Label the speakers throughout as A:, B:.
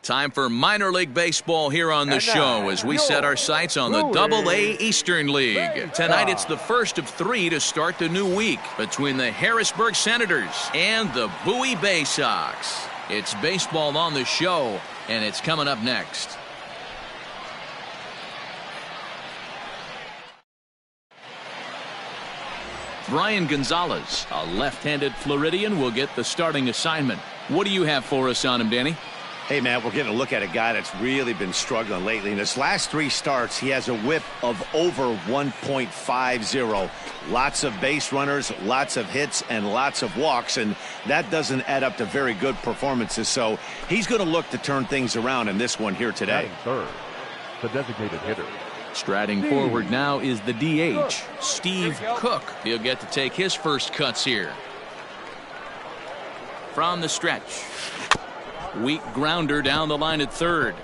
A: Time for minor league baseball here on the show as we set our sights on the Double-A Eastern League. Tonight it's the first of 3 to start the new week between the Harrisburg Senators and the Bowie Bay Sox. It's baseball on the show, and it's coming up next. Brian Gonzalez, a left-handed Floridian, will get the starting assignment. What do you have for us on him, Danny?
B: Hey, Matt, we're getting a look at a guy that's really been struggling lately. In his last 3 starts, he has a whip of over 1.50. Lots of base runners, lots of hits, and lots of walks, and that doesn't add up to very good performances. So he's going to look to turn things around in this one here today.
C: Third, the designated hitter.
A: Striding forward now is the DH, Steve Cook. He'll get to take his first cuts here. From the stretch. Weak grounder down the line at third.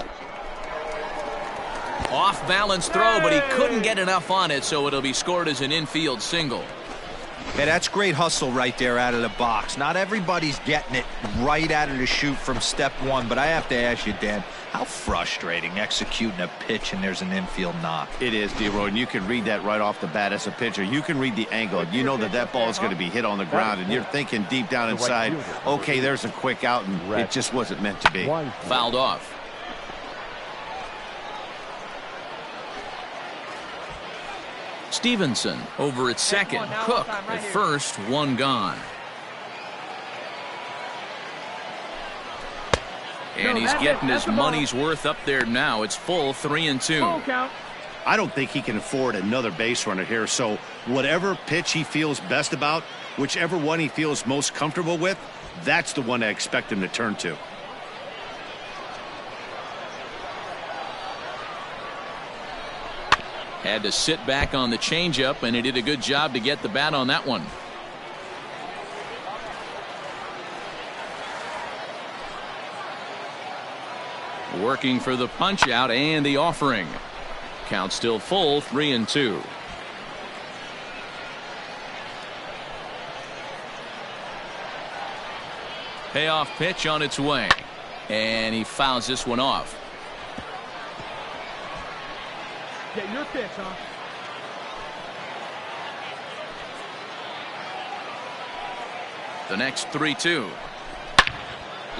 A: Off balance throw, but he couldn't get enough on it, so it'll be scored as an infield single.
D: Hey, that's great hustle right there out of the box. Not everybody's getting it right out of the chute from step one, but I have to ask you, Dan, how frustrating executing a pitch and there's an infield knock.
B: It is, D-Roy, and you can read that right off the bat as a pitcher. You can read the angle. You know that that ball is going to be hit on the ground, and you're thinking deep down inside, okay, there's a quick out, and it just wasn't meant to be.
A: Fouled off. Stevenson over at second. Cook at first, 1 gone. And he's getting his money's worth up there now. It's full, 3-2.
B: I don't think he can afford another base runner here. So whatever pitch he feels best about, whichever one he feels most comfortable with, that's the one I expect him to turn to.
A: Had to sit back on the changeup, and he did a good job to get the bat on that one. Working for the punch out and the offering. Count still full, 3-2. Payoff pitch on its way, and he fouls this one off.
E: Get your pitch, huh?
A: The next 3-2.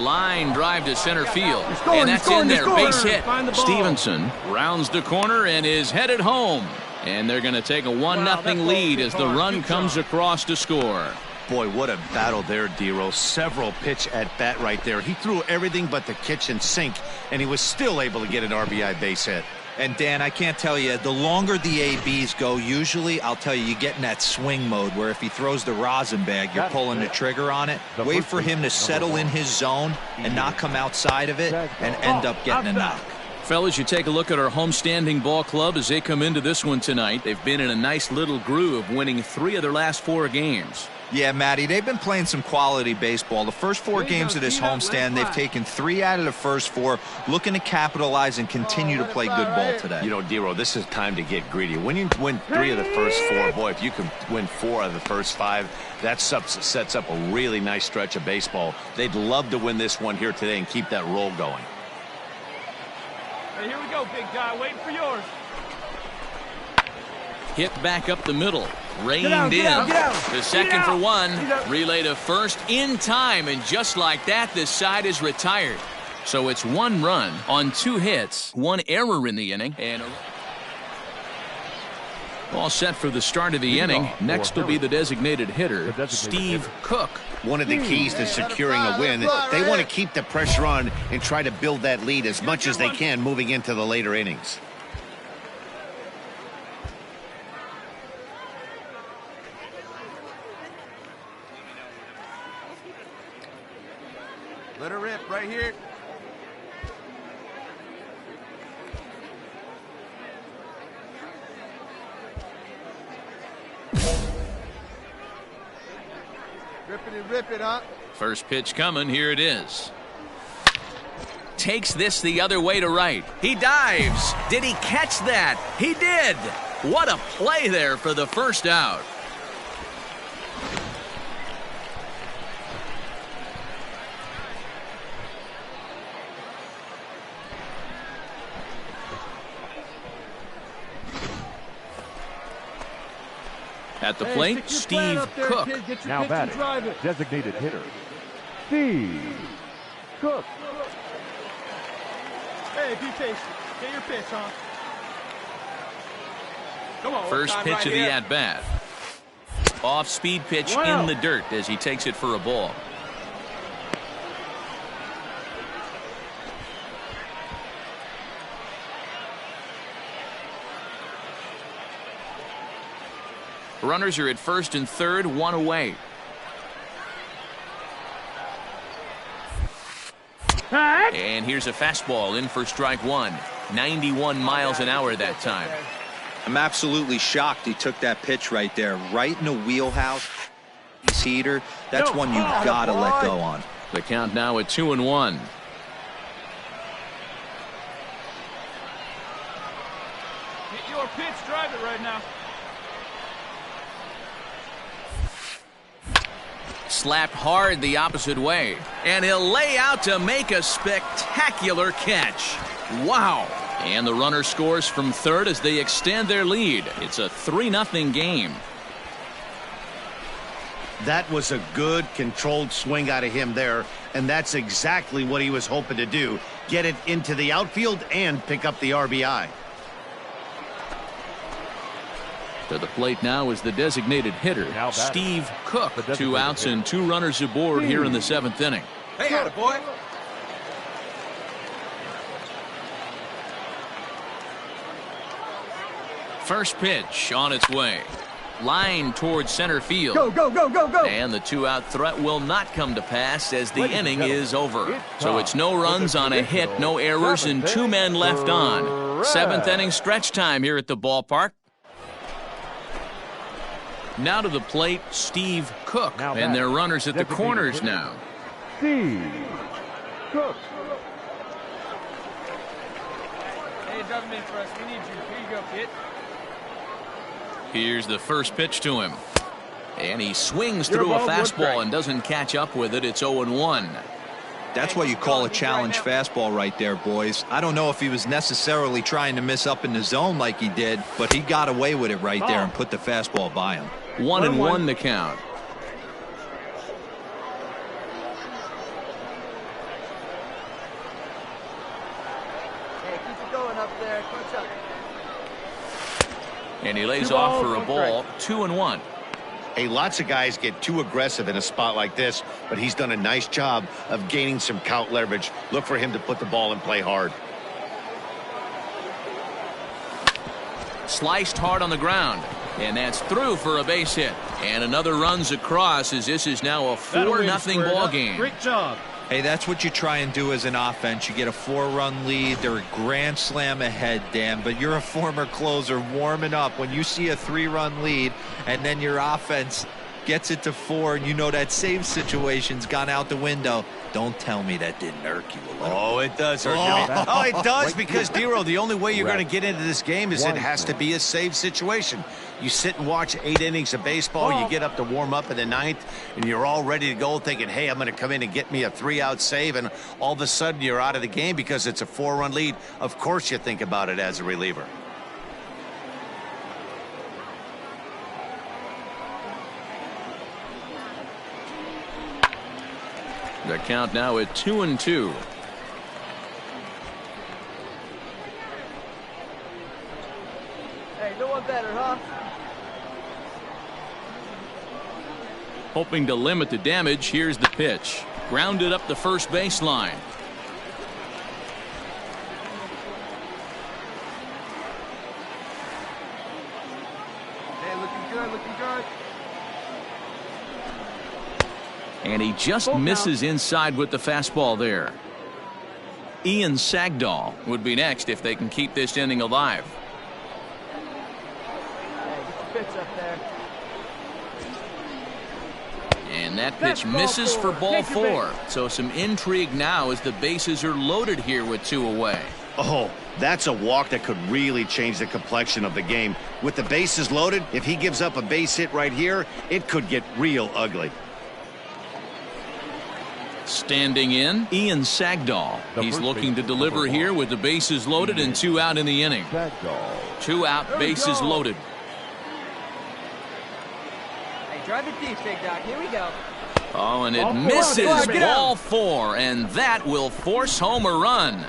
A: Line drive to center field, and that's in there. Base hit. Stevenson rounds the corner and is headed home. And they're going to take a 1-0 lead as the run comes across to score.
B: Boy, what a battle there, D-Roy. Several pitch at bat right there. He threw everything but the kitchen sink, and he was still able to get an RBI base hit.
D: And Dan, I can't tell you, the longer the ABs go, usually, I'll tell you, you get in that swing mode where if he throws the rosin bag, you're pulling the trigger on it. Wait for him to settle in his zone and not come outside of it and end up getting a knock.
A: Fellas, you take a look at our homestanding ball club as they come into this one tonight. They've been in a nice little groove, winning 3 of their last 4 games.
D: Yeah, Matty, they've been playing some quality baseball. The first 4 games of this homestand, they've taken 3 out of the first 4, looking to capitalize and continue to play good ball today.
B: You know, D-Roy, this is time to get greedy. When you win 3 of the first 4, boy, if you can win 4 out of the first 5, that sets up a really nice stretch of baseball. They'd love to win this one here today and keep that roll going.
E: Hey, here we go, big guy. Waiting for yours.
A: Hit back up the middle. Reined in. The second for 1. Relay to first in time. And just like that, this side is retired. So it's 1 run on 2 hits. 1 error in the inning. And all set for the start of the inning. Next will be the designated hitter, Steve Cook.
B: One of the keys to securing a win, they want to keep the pressure on and try to build that lead as much as they can moving into the later innings.
F: Let her rip right here. Rip it and rip it, huh?
A: First pitch coming. Here it is. Takes this the other way to right. He dives. Did he catch that? He did. What a play there for the first out. At the plate, Steve Cook.
C: Now batting, designated hitter, Steve Cook.
E: Hey, be patient. Get your pitch, huh? Come on.
A: First pitch of the at-bat. Off-speed pitch in the dirt as he takes it for a ball. Runners are at first and third, one away. And here's a fastball in for strike one. 91 miles an hour that time.
D: I'm absolutely shocked he took that pitch right there, right in the wheelhouse. He's heater. That's one you gotta let go on.
A: The count now at 2-1.
E: Get your pitch, drive it right now.
A: Slapped hard the opposite way. And he'll lay out to make a spectacular catch. Wow. And the runner scores from third as they extend their lead. It's a 3-0 game.
B: That was a good, controlled swing out of him there, and that's exactly what he was hoping to do. Get it into the outfield and pick up the RBI.
A: To the plate now is the designated hitter, Steve Cook. 2 outs and 2 runners aboard here in the 7th inning.
F: Hey, attaboy.
A: First pitch on its way. Line towards center field.
E: Go, go, go, go, go.
A: And the 2-out threat will not come to pass as the inning is over. So it's no runs on a hit, no errors, and 2 men left on. 7th inning stretch time here at the ballpark. Now to the plate, Steve Cook, and their runners at the corners now.
C: Steve Cook.
E: Hey, drive him in for us. We need you. Here you go, kid.
A: Here's the first pitch to him. And he swings through a fastball and doesn't catch up with it. It's 0-1.
D: That's what you call a challenge fastball right there, boys. I don't know if he was necessarily trying to miss up in the zone like he did, but he got away with it right there and put the fastball by him.
A: 1-1 the count.
E: Hey, keep it going up there. Clutch up.
A: And he lays off for a ball. 2-1.
B: Hey, lots of guys get too aggressive in a spot like this, but he's done a nice job of gaining some count leverage. Look for him to put the ball in play hard.
A: Sliced hard on the ground. And that's through for a base hit. And another runs across as this is now a 4-0 ball game.
E: Great job.
D: Hey, that's what you try and do as an offense. You get a 4-run lead. They're a grand slam ahead, Dan, but you're a former closer warming up. When you see a 3-run lead and then your offense gets it to 4 and you know that save situation's gone out the window, don't tell me that didn't irk you a little.
B: Oh, it does hurt me. Oh, it does, because, Dero, the only way you're going to get into this game is it has to be a save situation. You sit and watch 8 innings of baseball, you get up to warm up in the 9th, and you're all ready to go thinking, hey, I'm going to come in and get me a 3-out save, and all of a sudden you're out of the game because it's a 4-run lead. Of course you think about it as a reliever.
A: The count now at 2-2.
E: Hey, no one better, huh?
A: Hoping to limit the damage, here's the pitch. Grounded up the first baseline.
E: Hey, looking good, looking good.
A: And he just misses inside with the fastball there. Ian Sagdahl would be next if they can keep this inning alive. And that pitch misses for ball 4. So some intrigue now as the bases are loaded here with 2 away.
B: Oh, that's a walk that could really change the complexion of the game. With the bases loaded, if he gives up a base hit right here, it could get real ugly.
A: Standing in, Ian Sagdahl. He's looking to deliver here with the bases loaded and 2 out in the inning. 2 out, bases loaded.
E: Hey, drive it deep, big dog. Here we go.
A: Oh, and it misses ball 4, and that will force home a run.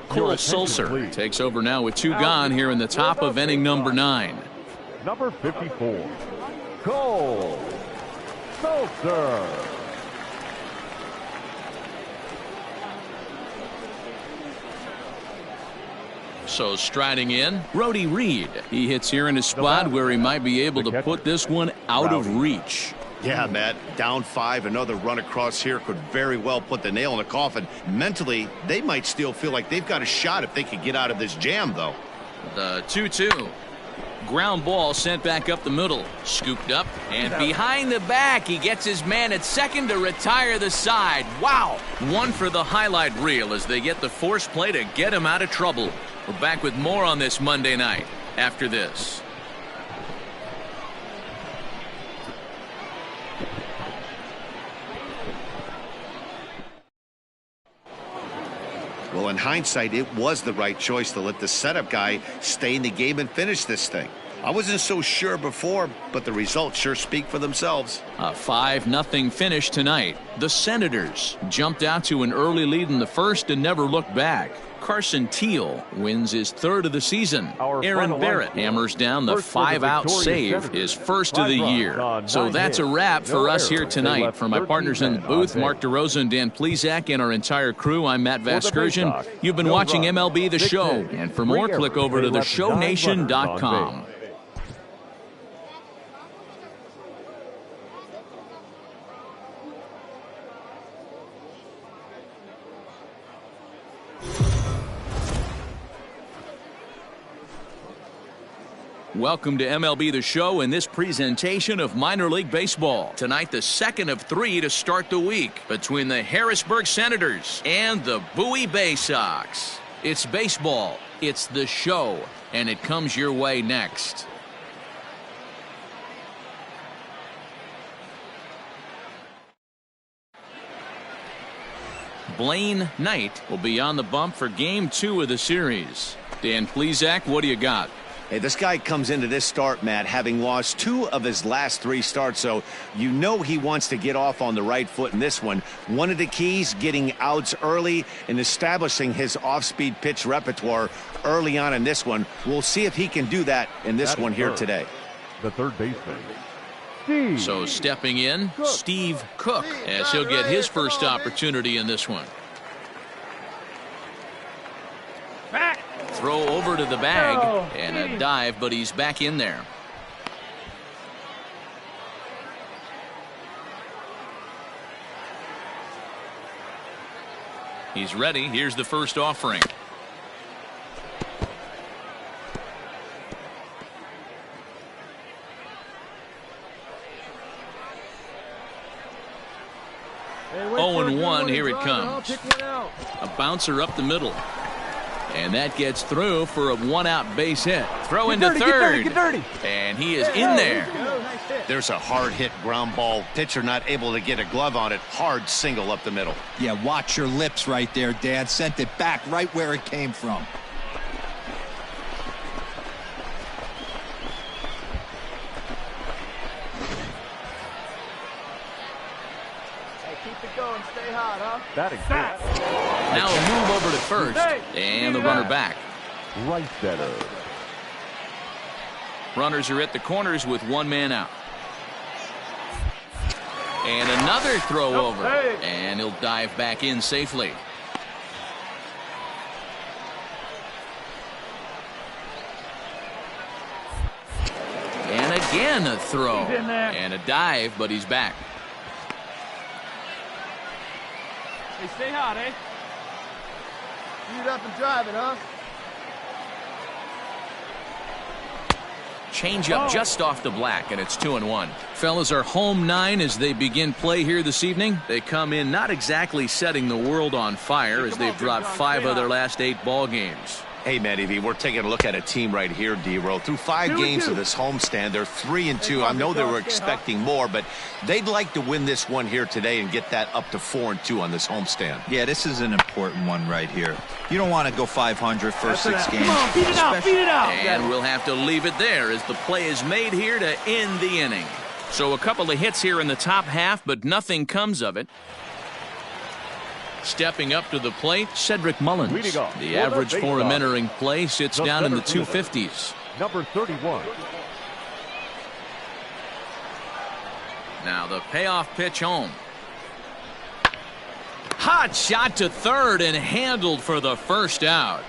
A: Cole Sulser takes over now with 2 gone here in the top of inning number 9.
C: Number 54, Cole Sulser.
A: So striding in, Rowdy Reed. He hits here in a spot where he might be able to put this one out of reach.
B: Yeah, Matt, down 5, another run across here could very well put the nail in the coffin. Mentally, they might still feel like they've got a shot if they could get out of this jam, though.
A: The 2-2. Ground ball sent back up the middle. Scooped up and behind the back. He gets his man at second to retire the side. Wow. One for the highlight reel as they get the force play to get him out of trouble. We're back with more on this Monday night after this.
B: Well, in hindsight, it was the right choice to let the setup guy stay in the game and finish this thing. I wasn't so sure before, but the results sure speak for themselves.
A: A 5-0 finish tonight. The Senators jumped out to an early lead in the first and never looked back. Carson Teal wins his 3rd of the season. Aaron Barrett hammers down the 5-out save, his first of the year. So that's a wrap for us here tonight. For my partners in the booth, Mark DeRosa and Dan Plesac, and our entire crew, I'm Matt Vasgersian. You've been watching MLB The Show. And for more, click over to theshownation.com. Welcome to MLB The Show in this presentation of minor league baseball. Tonight, the 2nd of 3 to start the week between the Harrisburg Senators and the Bowie Bay Sox. It's baseball, it's the show, and it comes your way next. Blaine Knight will be on the bump for Game 2 of the series. Dan Plesac, what do you got?
B: Hey, this guy comes into this start, Matt, having lost 2 of his last 3 starts, so you know he wants to get off on the right foot in this one. One of the keys, getting outs early and establishing his off-speed pitch repertoire early on in this one. We'll see if he can do that in this one here today.
C: The third baseman.
A: So stepping in, Steve Cook, as he'll get his first opportunity in this one. Throw over to the bag and a dive, but he's back in there. He's ready. Here's the first offering.
E: Hey,
A: 0-1, here it comes. A bouncer up the middle. And that gets through for a 1-out base hit. Throw into third.
E: Get dirty.
A: And he is in there.
B: There's a hard hit ground ball. Pitcher not able to get a glove on it. Hard single up the middle.
D: Yeah, watch your lips right there, Dad. Sent it back right where it came from.
E: Keep it going. Stay hot, huh?
C: Batting fifth.
A: Now a move over to first. And the runner back.
C: Right center.
A: Runners are at the corners with 1 man out. And another throw over. And he'll dive back in safely. And Again a throw. And a dive, but he's back.
E: Hey, stay hot, eh?
F: Shoot up and drive it, huh?
A: Change up just off the black, and it's 2-1. Fellas are home 9 as they begin play here this evening. They come in not exactly setting the world on fire as they've dropped 5 of their last 8 ball games.
B: Hey, Matty V, we're taking a look at a team right here, D-Row. Through 5 games of this homestand, they're 3-2. I know they were expecting more, but they'd like to win this one here today and get that up to 4-2 on this homestand.
D: Yeah, this is an important one right here. You don't want to go 500 first 6 games.
E: Come on, beat it out.
A: And we'll have to leave it there as the play is made here to end the inning. So a couple of hits here in the top half, but nothing comes of it. Stepping up to the plate, Cedric Mullins. The average for him entering play sits down in the 250s.
C: Number 31.
A: Now the payoff pitch home. Hot shot to third and handled for the first out.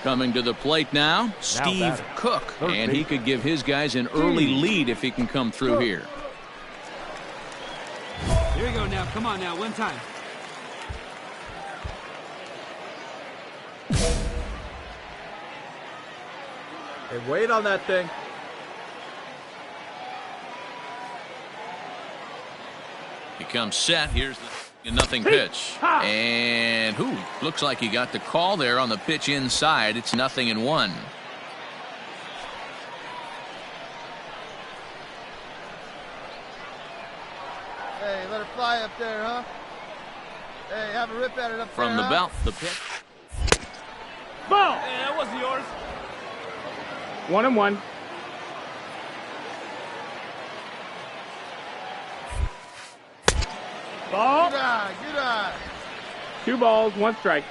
A: Coming to the plate now, Steve Cook. And he could give his guys an early lead if he can come through here.
E: Here we go now. Come on now. One time.
F: Hey, wait on that thing.
A: He comes set. Here's the 0-0 pitch. And looks like he got the call there on the pitch inside. It's 0-1.
F: Hey, let her fly up there, huh? Hey, have a rip at it up
A: From
F: there,
A: the belt, the pitch.
E: Ball. Hey, that wasn't yours. 1-1. Ball.
F: Good eye.
E: 2 balls, 1 strike.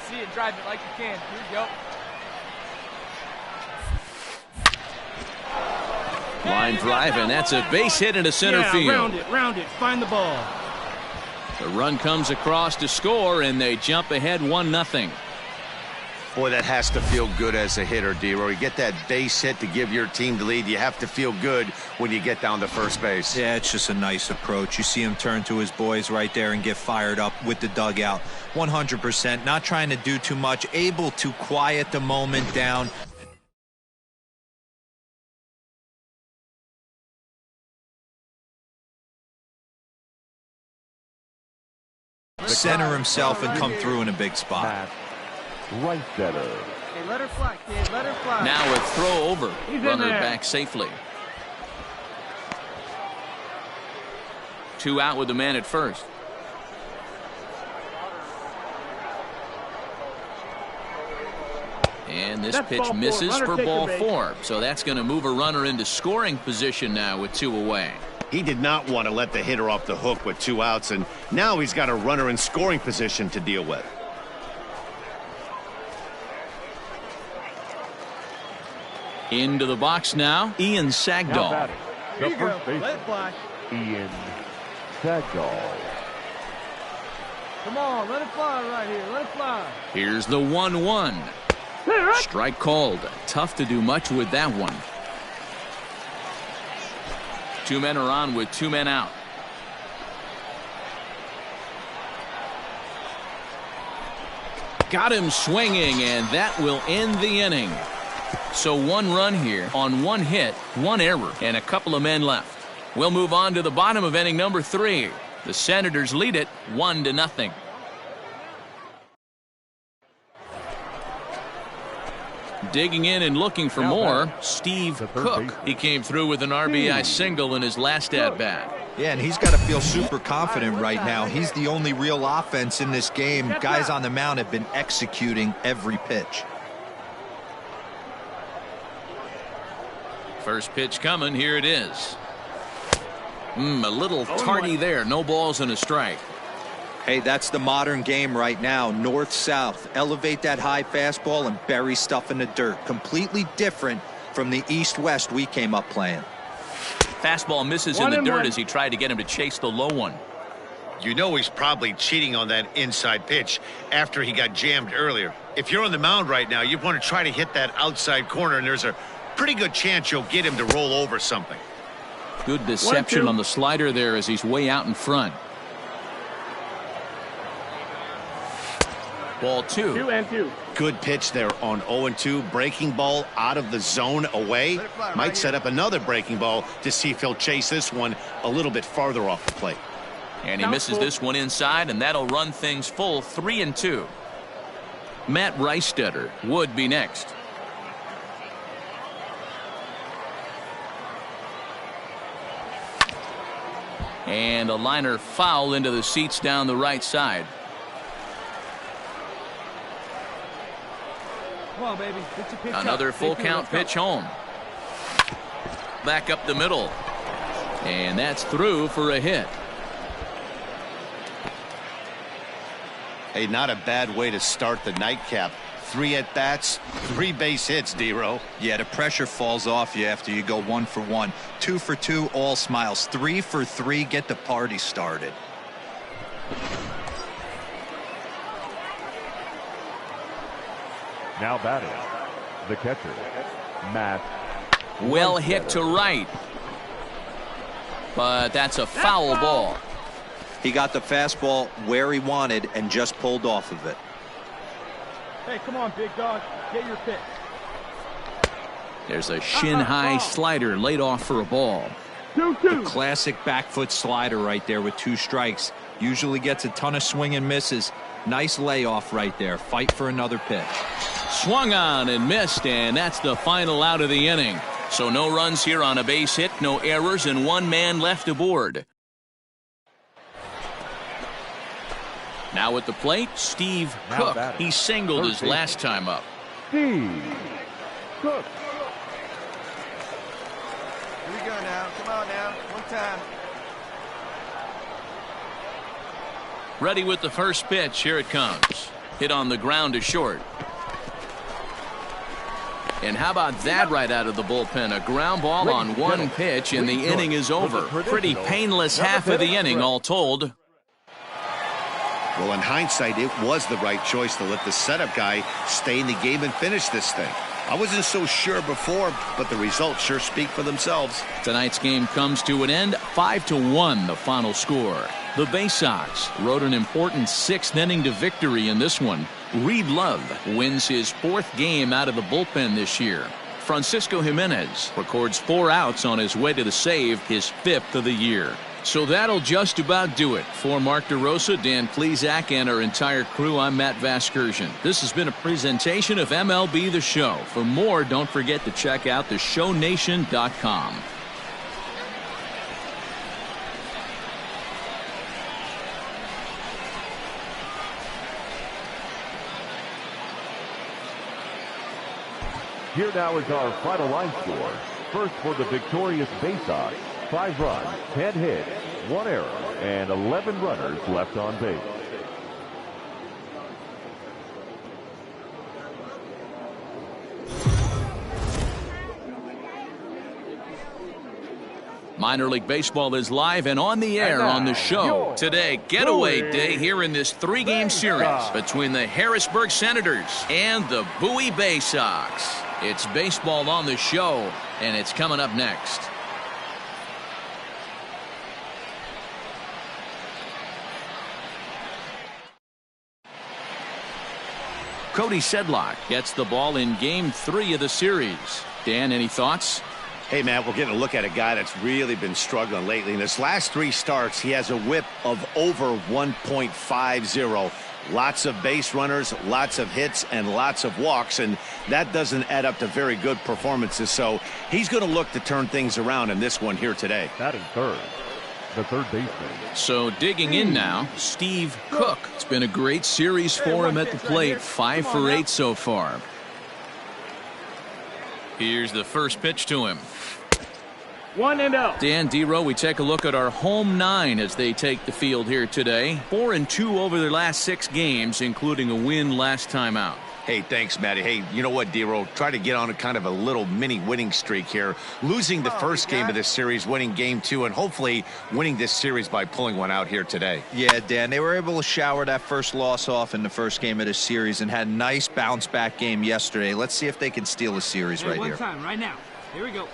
E: See it, drive it like you can. Here you go.
A: Line drive, and that's a base hit into center field.
E: Round it, find the ball.
A: The run comes across to score, and they jump ahead 1-0.
B: Boy, that has to feel good as a hitter, D-Row. You get that base hit to give your team the lead. You have to feel good when you get down to first base.
D: Yeah, it's just a nice approach. You see him turn to his boys right there and get fired up with the dugout. 100%, not trying to do too much, able to quiet the moment down. Center himself and come through in a big spot.
C: Right center.
F: Hey, let her fly, kid. Let her fly.
A: Now a throw over.
E: He's
A: Runner
E: in there.
A: back safely. 2 out with the man at first. And this pitch misses for ball 4. So that's going to move a runner into scoring position now with 2 away.
B: He did not want to let the hitter off the hook with 2 outs, and now he's got a runner in scoring position to deal with.
A: Into the box now, Ian Sagdahl.
C: The
F: Here you go.
C: first baseman,
F: Let it fly.
C: Ian Sagdahl.
F: Come on, let it fly right here. Let it fly.
A: Here's the 1-1. Strike called. Tough to do much with that one. 2 men are on with 2 men out. Got him swinging, and that will end the inning. So 1 run here on 1 hit, 1 error, and a couple of men left. We'll move on to the bottom of inning number 3. The Senators lead it 1-0. Digging in and looking for more, Steve Cook. He came through with an RBI single in his last at-bat.
D: Yeah, and he's got to feel super confident right now. He's the only real offense in this game. Guys on the mound have been executing every pitch.
A: First pitch coming. Here it is. A little tardy there. No balls and a strike.
D: Hey, that's the modern game right now. North-south. Elevate that high fastball and bury stuff in the dirt. Completely different from the east-west we came up playing.
A: Fastball misses in the dirt as he tried to get him to chase the low one.
B: You know he's probably cheating on that inside pitch after he got jammed earlier. If you're on the mound right now, you want to try to hit that outside corner, and there's a pretty good chance you'll get him to roll over something.
A: Good deception on the slider there as he's way out in front. Ball 2.
E: 2-2.
B: Good pitch there on 0-2. Breaking ball out of the zone away. Might set up another breaking ball to see if he'll chase this one a little bit farther off the plate.
A: And he misses this one inside, and that'll run things full 3-2. Matt Reistetter would be next. And a liner foul into the seats down the right side.
E: Come on, baby. Get your pitch
A: Another
E: up.
A: full count pitch home. Back up the middle. And that's through for a hit.
B: Hey, not a bad way to start the nightcap. 3 at-bats, 3 base hits, D-Row.
D: Yeah, the pressure falls off you after you go 1 for 1. 2 for 2, all smiles. 3 for 3, get the party started.
C: Now batting, the catcher, Matt.
A: Well hit to right. But that's a foul ball.
D: He got the fastball where he wanted and just pulled off of it.
E: Hey, come on, big dog. Get your pitch.
A: There's a shin-high slider laid off for a ball.
E: 2-2.
D: The classic back foot slider right there with 2 strikes. Usually gets a ton of swing and misses. Nice layoff right there. Fight for another pitch.
A: Swung on and missed, and that's the final out of the inning. So no runs here on a base hit, no errors, and 1 man left aboard. Now at the plate, Steve Cook. He singled his last time up.
C: Steve Cook.
F: Here we go now. Come on now. One time.
A: Ready with the first pitch. Here it comes. Hit on the ground to short. And how about that right out of the bullpen? A ground ball on 1 pitch, and the inning is over. Pretty painless half of the inning, all told.
B: Well, in hindsight, it was the right choice to let the setup guy stay in the game and finish this thing. I wasn't so sure before, but the results sure speak for themselves.
A: Tonight's game comes to an end. 5-1, the final score. The Bay Sox rode an important 6th inning to victory in this one. Reed Love wins his 4th game out of the bullpen this year. Francisco Jimenez records 4 outs on his way to the save, his 5th of the year. So that'll just about do it. For Mark DeRosa, Dan Plesac, and our entire crew, I'm Matt Vasgersian. This has been a presentation of MLB The Show. For more, don't forget to check out theshownation.com.
C: Here now is our final line score. First for the victorious Bay Sox, 5 runs, 10 hits, 1 error, and 11 runners left on base.
A: Minor League Baseball is live and on the air on the show. Today, getaway day here in this 3-game series between the Harrisburg Senators and the Bowie Bay Sox. It's baseball on the show, and it's coming up next. Cody Sedlock gets the ball in Game 3 of the series. Dan, any thoughts?
B: Hey, Matt, we're getting a look at a guy that's really been struggling lately. In his last 3 starts, he has a whip of over 1.50. Lots of base runners, lots of hits, and lots of walks, and that doesn't add up to very good performances. So he's going to look to turn things around in this one here today.
C: Batting third, the third baseman.
A: So digging in now, Steve Cook. It's been a great series for him at the plate. 5 for 8 so far. Here's the first pitch to him.
E: 1-0.
A: Dan Dero, we take a look at our home 9 as they take the field here today. 4-2 over their last 6 games, including a win last time out.
B: Hey, thanks, Matty. Hey, you know what, D-Roll? Try to get on a kind of a little mini winning streak here. Losing the first game of this series, winning game 2, and hopefully winning this series by pulling one out here today.
D: Yeah, Dan, they were able to shower that first loss off in the first game of this series and had a nice bounce-back game yesterday. Let's see if they can steal a series right here.
E: One time, right now. Here we go.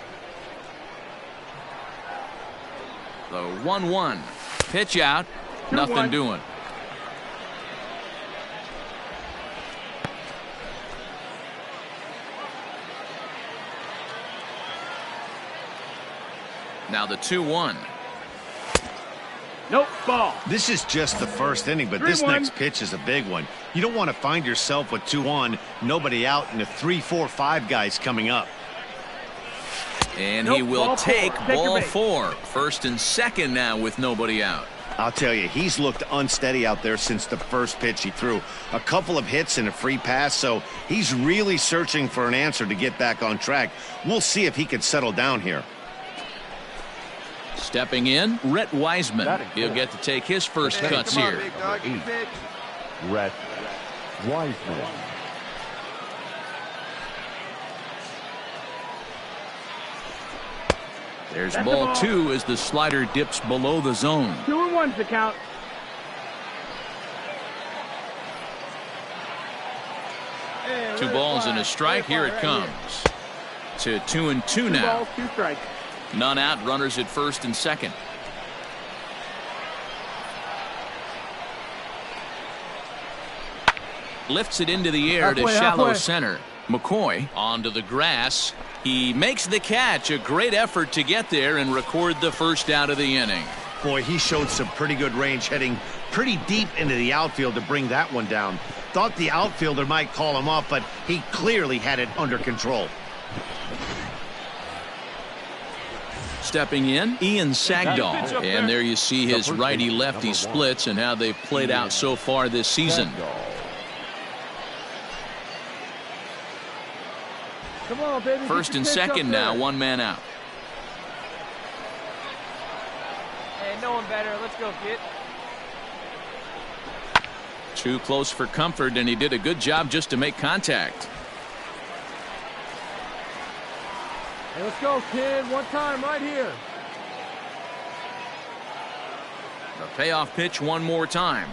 A: The 1-1. Pitch out. Nothing doing. Now the 2-1.
E: Nope, ball.
B: This is just the first inning, but this next pitch is a big one. You don't want to find yourself with 2 on, nobody out, and the 3, 4, 5 guys coming up.
A: And he will take ball 4. First and second now with nobody out.
B: I'll tell you, he's looked unsteady out there since the first pitch he threw. A couple of hits and a free pass, so he's really searching for an answer to get back on track. We'll see if he can settle down here.
A: Stepping in, Rhett Wiseman. He'll get to take his first cuts here.
C: Rhett Wiseman.
A: There's ball 2 as the slider dips below the zone.
E: 2-1's the count.
A: Two balls and a strike. Here it comes. To 2-2 now.
E: 2 balls, 2 strikes.
A: None out, runners at first and second. Lifts it into the air to shallow center. McCoy onto the grass. He makes the catch. A great effort to get there and record the first out of the inning.
B: Boy, he showed some pretty good range, heading pretty deep into the outfield to bring that one down. Thought the outfielder might call him up, but he clearly had it under control.
A: Stepping in, Ian Sagdahl. And there you see his righty-lefty splits and how they've played out so far this season.
E: Come on, baby.
A: First and second now, 1 man out.
E: Hey, no one better. Let's go, kid.
A: Too close for comfort, and he did a good job just to make contact.
E: Hey, let's go, kid. One time right here.
A: The payoff pitch one more time.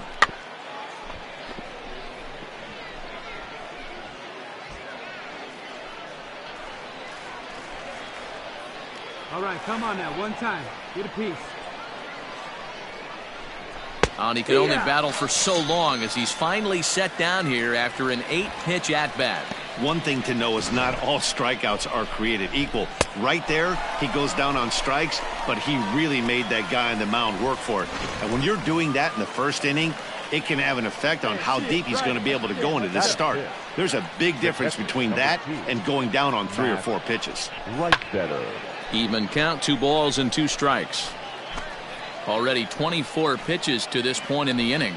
E: All right, come on now. One time. Get a piece.
A: And he could only battle for so long as he's finally set down here after an 8-pitch at-bat.
B: One thing to know is not all strikeouts are created equal. Right there, he goes down on strikes, but he really made that guy on the mound work for it. And when you're doing that in the first inning, it can have an effect on how deep he's going to be able to go into this start. There's a big difference between that and going down on 3 or 4 pitches.
C: Right better.
A: Even count, 2 balls and 2 strikes. Already 24 pitches to this point in the inning.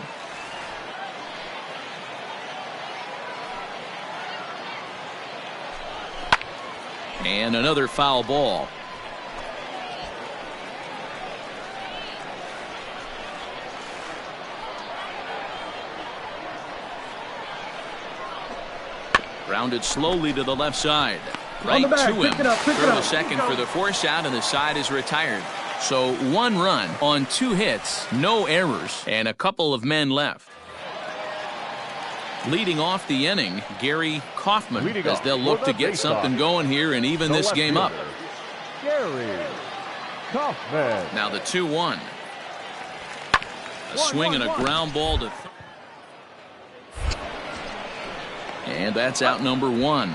A: And another foul ball. Grounded slowly to the left side. Right to him. Throw a second for the force out, and the side is retired. So 1 run on 2 hits, no errors, and a couple of men left. Leading off the inning, Gary Kaufman, as they'll look to get something going here and even this game up.
C: Gary Kaufman.
A: Now the 2-1. A swing and a ground ball to and that's out number 1.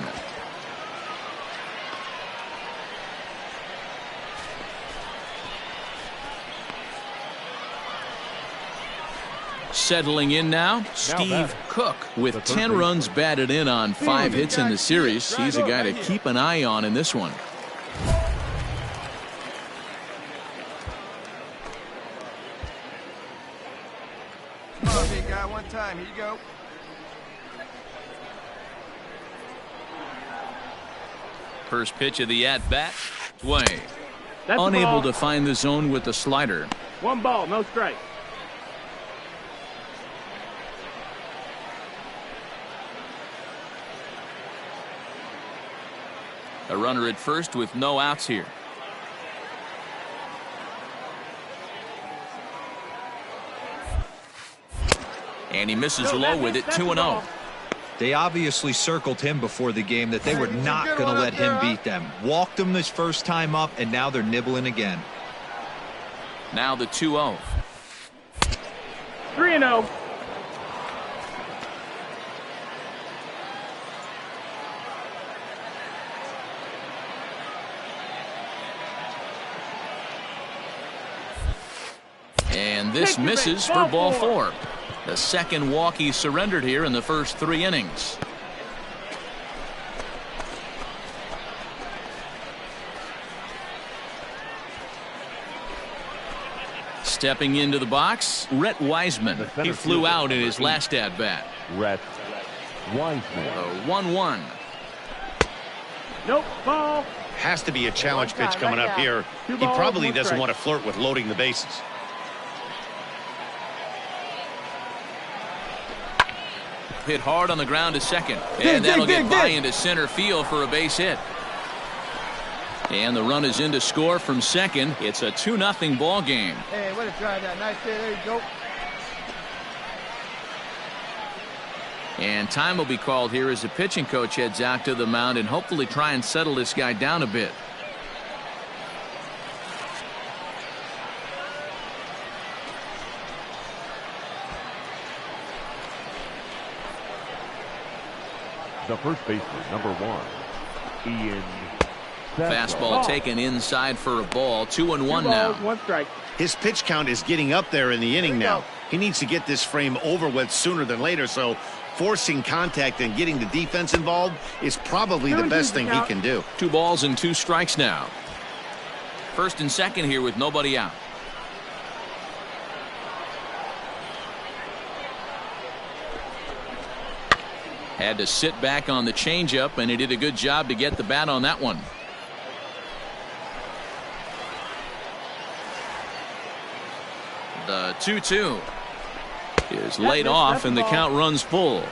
A: Settling in now, Steve Cook with 10 runs batted in on 5 hits in the series. He's a guy to keep an eye on in this one.
F: Come on, big guy. One time. Here you go.
A: First pitch of the at-bat. Way. Unable to find the zone with the slider.
E: 1 ball, no strike.
A: A runner at first with no outs here. And he misses low with it, 2-0.
D: They obviously circled him before the game that they were not going to let him beat them. Walked him this first time up, and now they're nibbling again.
A: Now the 2-0.
E: 3-0.
A: And this misses for ball 4. The second walk he surrendered here in the first 3 innings. Stepping into the box, Rhett Wiseman. He flew out in his last at-bat.
C: Rhett Wiseman.
A: 1-1.
E: Nope, ball.
B: Has to be a challenge pitch coming up here. He probably doesn't want to flirt with loading the bases.
A: Hit hard on the ground to second. And that'll get by into center field for a base hit. And the run is in to score from second. It's a 2-0 ball game.
F: Hey, way to drive that. Nice there. There you go.
A: And time will be called here as the pitching coach heads out to the mound and hopefully try and settle this guy down a bit.
C: The first baseman, number 1, Ian.
A: Fastball taken inside for a ball. 2-1 now.
E: 1 strike.
B: His pitch count is getting up there in the inning now. He needs to get this frame over with sooner than later, so forcing contact and getting the defense involved is probably the best thing he can do.
A: 2 balls and 2 strikes now. First and second here with nobody out. Had to sit back on the changeup, and he did a good job to get the bat on that one. The 2-2 is laid off, and the count runs full.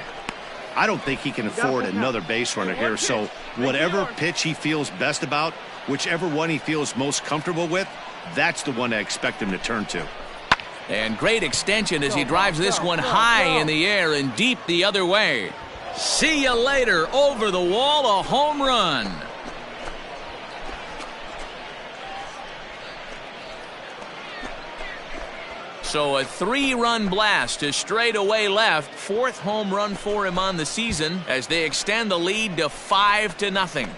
B: I don't think he can afford another base runner here, so whatever pitch he feels best about, whichever one he feels most comfortable with, that's the one I expect him to turn to.
A: And great extension as he drives this one high in the air and deep the other way. See you later. Over the wall, a home run. So a 3-run blast to straightaway left. 4th home run for him on the season as they extend the lead to 5-0.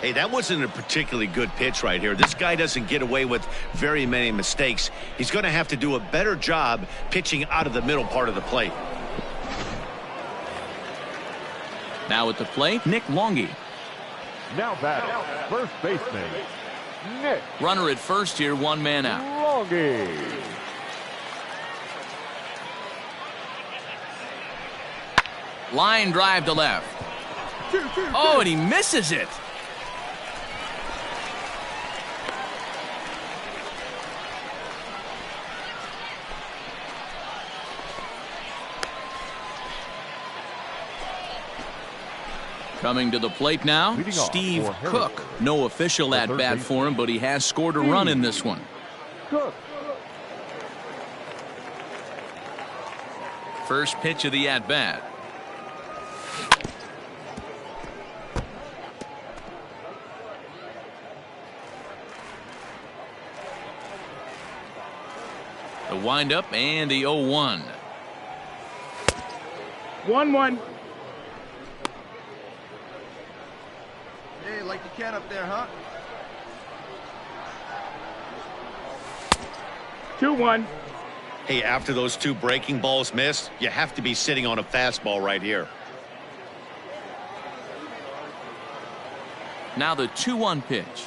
B: Hey, that wasn't a particularly good pitch right here. This guy doesn't get away with very many mistakes. He's going to have to do a better job pitching out of the middle part of the plate.
A: Now at the plate, Nick Longy.
C: Now batting, first baseman, Nick.
A: Runner at first here, 1 man out.
C: Longy.
A: Line drive to left. Oh, and he misses it. Coming to the plate now, Steve Cook. No official at-bat for him, but he has scored a run in this one. First pitch of the at-bat. The windup and the 0-1.
E: 1-1.
F: Hey, like you can up there, huh?
E: 2-1.
B: Hey, after those 2 breaking balls missed, you have to be sitting on a fastball right here.
A: Now the 2-1 pitch.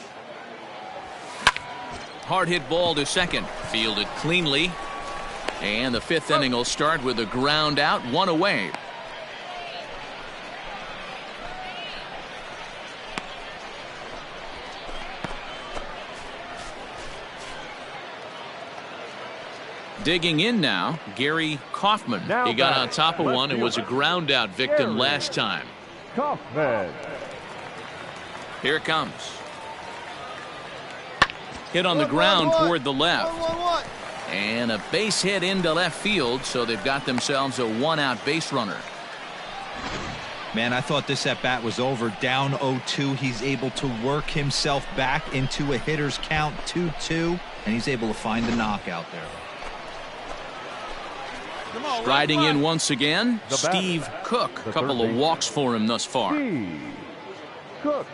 A: Hard hit ball to second. Fielded cleanly. And the 5th inning will start with a ground out, 1 away. Digging in now, Gary Kaufman. He got on top of one and was a ground out victim last time.
C: Kaufman.
A: Here it comes. Hit on the ground toward the left. And a base hit into left field, so they've got themselves a one-out base runner.
D: Man, I thought this at-bat was over. Down 0-2. He's able to work himself back into a hitter's count, 2-2, and he's able to find the knockout there.
A: Striding in once again, Steve Cook. A couple of walks for him thus far.
C: Steve Cook.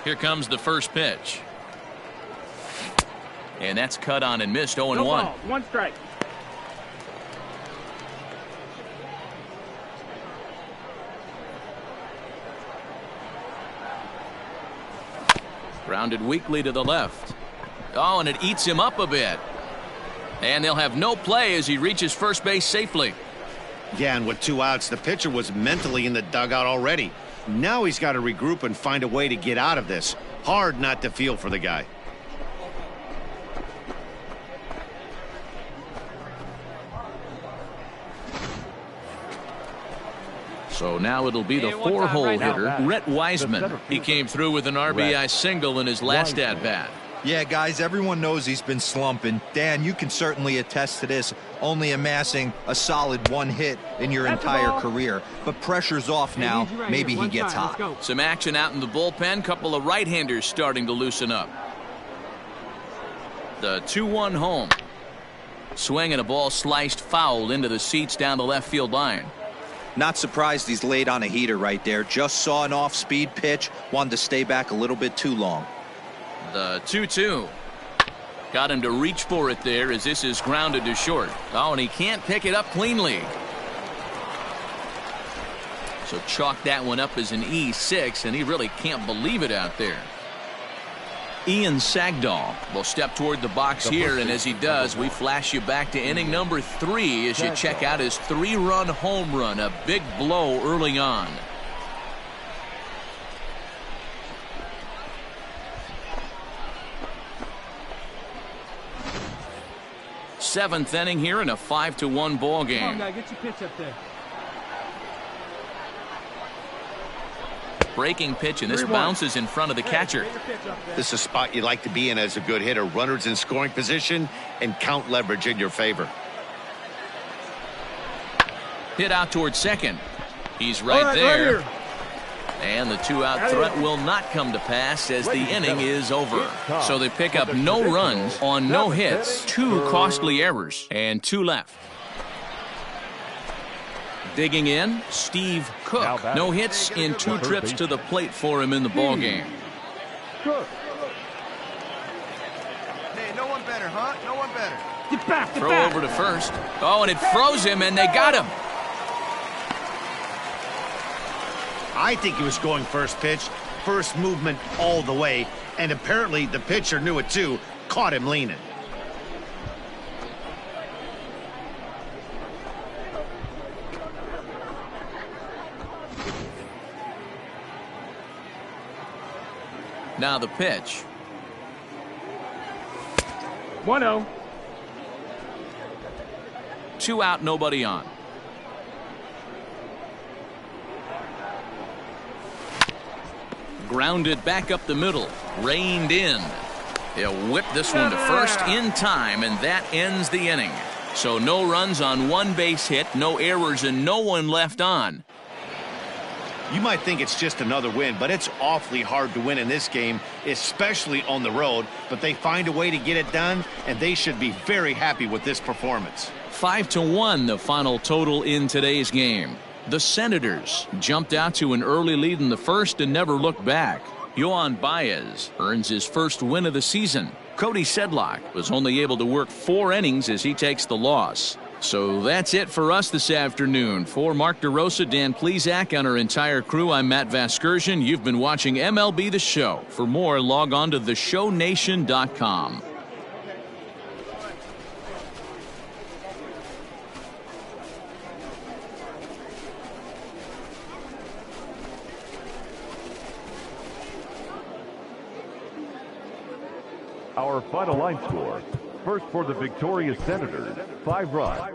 A: Here comes the first pitch. And that's cut on and missed. 0-1.
E: One strike.
A: Grounded weakly to the left. Oh, and it eats him up a bit. And they'll have no play as he reaches first base safely.
B: Yeah, and with 2 outs, the pitcher was mentally in the dugout already. Now he's got to regroup and find a way to get out of this. Hard not to feel for the guy.
A: So now it'll be the 4-hole hitter, Rhett Wiseman. He came through with an RBI single in his last at-bat.
D: Yeah, guys, everyone knows he's been slumping. Dan, you can certainly attest to this, only amassing a solid 1 hit in your entire career. But pressure's off now. Maybe he gets hot.
A: Some action out in the bullpen. Couple of right-handers starting to loosen up. The 2-1 home. Swing and a ball sliced foul into the seats down the left field line.
D: Not surprised he's laid on a heater right there. Just saw an off-speed pitch. Wanted to stay back a little bit too long.
A: The 2-2. Got him to reach for it there as this is grounded to short. Oh, and he can't pick it up cleanly. So chalk that one up as an E6, and he really can't believe it out there. Ian Sagdahl will step toward the box here, and as he does, we flash you back to inning number 3 as you check out his 3-run home run, a big blow early on. Seventh inning here in a 5-1 ball game.
E: Come on, now, get your pitch up there.
A: Breaking pitch, and this bounces in front of the catcher.
B: This is a spot you like to be in as a good hitter. Runners in scoring position and count leverage in your favor.
A: Hit out towards second. He's right there. And the 2-out threat will not come to pass as the inning is over. So they pick up no runs on no hits, 2 costly errors, and 2 left. Digging in, Steve Cook. No hits in 2 trips to the plate for him in the ball game.
F: Hey, no one better, huh? No one better.
E: Get back, get
A: Throw
E: back.
A: over to first. Oh, and it froze him, and they got him.
B: I think he was going first pitch, first movement all the way, and apparently the pitcher knew it too, caught him leaning.
A: Now the pitch.
E: 1-0.
A: 2 out, nobody on. Grounded back up the middle, reined in. He'll whip this one to first in time, and that ends the inning. So no runs on 1 base hit, no errors, and no one left on.
B: You might think it's just another win, but it's awfully hard to win in this game, especially on the road. But they find a way to get it done, and they should be very happy with this performance.
A: 5-1 the final total in today's game. The Senators jumped out to an early lead in the first and never looked back. Yohan Baez earns his first win of the season. Cody Sedlock was only able to work 4 innings as he takes the loss. So that's it for us this afternoon. For Mark DeRosa, Dan Plesac, and our entire crew, I'm Matt Vasgersian. You've been watching MLB The Show. For more, log on to theshownation.com.
C: Our final line score. First for the victorious Senators, 5 runs.